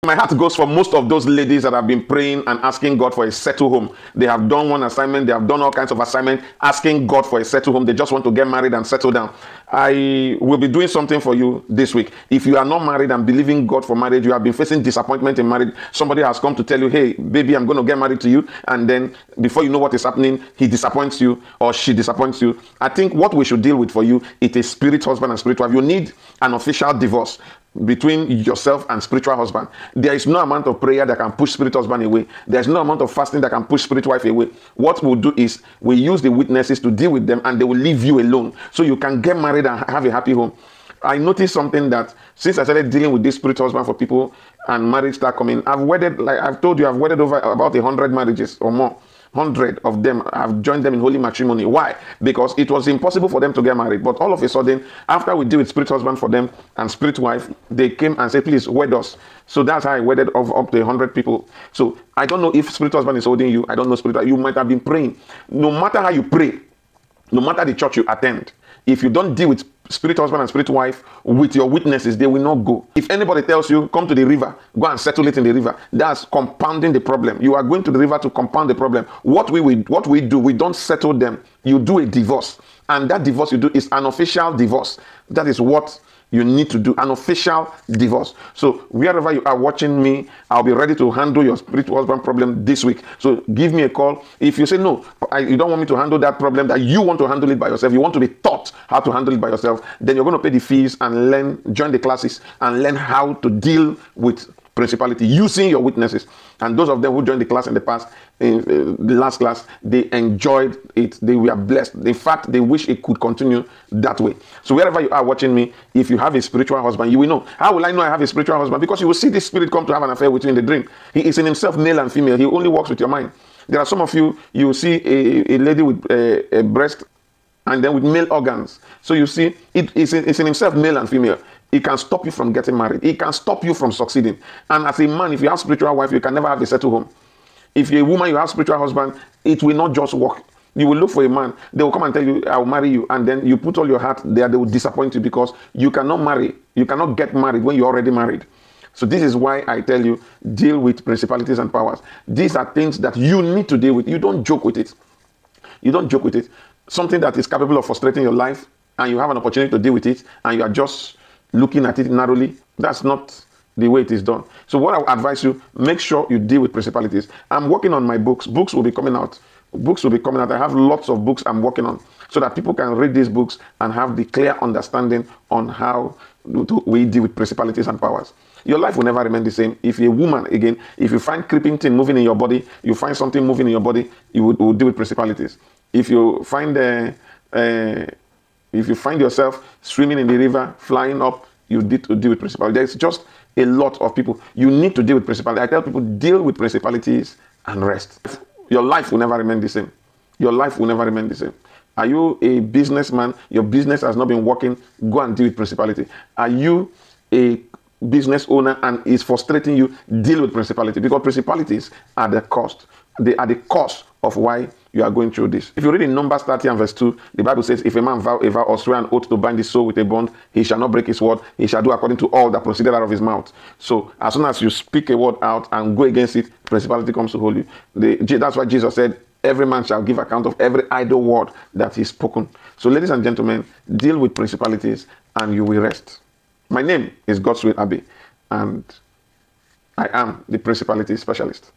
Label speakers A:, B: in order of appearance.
A: My heart goes for most of those ladies that have been praying and asking God for a settled home. They have done one assignment, they have done all kinds of assignments, asking God for a settled home. They just want to get married and settle down. I will be doing something for you this week. If you are not married and believing God for marriage, you have been facing disappointment in marriage. Somebody has come to tell you, hey, baby, I'm going to get married to you. And then before you know what is happening, he disappoints you or she disappoints you. I think what we should deal with for you, it is spirit husband and spirit wife. You need an official divorce between yourself and spiritual husband. There is no amount of prayer that can push spirit husband away. There is no amount of fasting that can push spirit wife away. What we'll do is we use the witnesses to deal with them, and they will leave you alone so you can get married and have a happy home. I noticed something that since I started dealing with this spirit husband for people and marriage start coming, I've wedded, like I've told you, I've wedded over about 100 marriages or more. 100 of them, I've joined them in holy matrimony. Why? Because it was impossible for them to get married. But all of a sudden, after we deal with spirit husband for them and spirit wife, they came and said, please wed us. So that's how I wedded up to 100 people. So I don't know if spirit husband is holding you. I don't know spirit wife. You might have been praying. No matter how you pray, no matter the church you attend, if you don't deal with spirit husband and spirit wife with your witnesses, they will not go. If anybody tells you, come to the river, go and settle it in the river, that's compounding the problem. You are going to the river to compound the problem. What we do, we don't settle them. You do a divorce. And that divorce you do is an official divorce. That is what you need to do, an official divorce. So wherever you are watching me, I'll be ready to handle your spiritual husband problem this week. So give me a call. If you say, no, you don't want me to handle that problem, that you want to handle it by yourself, you want to be taught how to handle it by yourself, then you're going to pay the fees and join the classes and learn how to deal with principality using your witnesses. And those of them who joined the class in the past, in the last class, they enjoyed it. They were blessed. In fact, they wish it could continue that way. So wherever you are watching me, if you have a spiritual husband, you will know. How will I know I have a spiritual husband? Because you will see this spirit come to have an affair with you in the dream. He is in himself male and female. He only works with your mind. There are some of you, you will see a lady with a breast and then with male organs. So you see, it's in himself male and female. It can stop you from getting married. It can stop you from succeeding. And as a man, if you have spiritual wife, you can never have a settled home. If you're a woman, you have spiritual husband, it will not just work. You will look for a man. They will come and tell you, I'll marry you. And then you put all your heart there. They will disappoint you because you cannot marry. You cannot get married when you're already married. So this is why I tell you, deal with principalities and powers. These are things that you need to deal with. You don't joke with it. You don't joke with it. Something that is capable of frustrating your life, and you have an opportunity to deal with it, and you are just looking at it narrowly, that's not the way it is done. So what I would advise you, make sure you deal with principalities. I'm working on my books. Books will be coming out. Books will be coming out. I have lots of books I'm working on so that people can read these books and have the clear understanding on how we deal with principalities and powers. Your life will never remain the same. If you're a woman, again, if you find creeping thing moving in your body, you find something moving in your body, you will deal with principalities. If you find yourself swimming in the river, flying up, you need to deal with principalities. There's just a lot of people. You need to deal with principalities. I tell people, deal with principalities and rest. Your life will never remain the same. Your life will never remain the same. Are you a businessman? Your business has not been working. Go and deal with principality. Are you a business owner and it's frustrating you? Deal with principality, because principalities are the cost. They are the cause of why you are going through this. If you read in Numbers 30 and verse 2, the Bible says, if a man vow or swear an oath to bind his soul with a bond, he shall not break his word. He shall do according to all that proceeded out of his mouth. So as soon as you speak a word out and go against it, principality comes to hold you. That's why Jesus said, every man shall give account of every idle word that he's spoken. So ladies and gentlemen, deal with principalities and you will rest. My name is Godswill Abbey, and I am the principality specialist.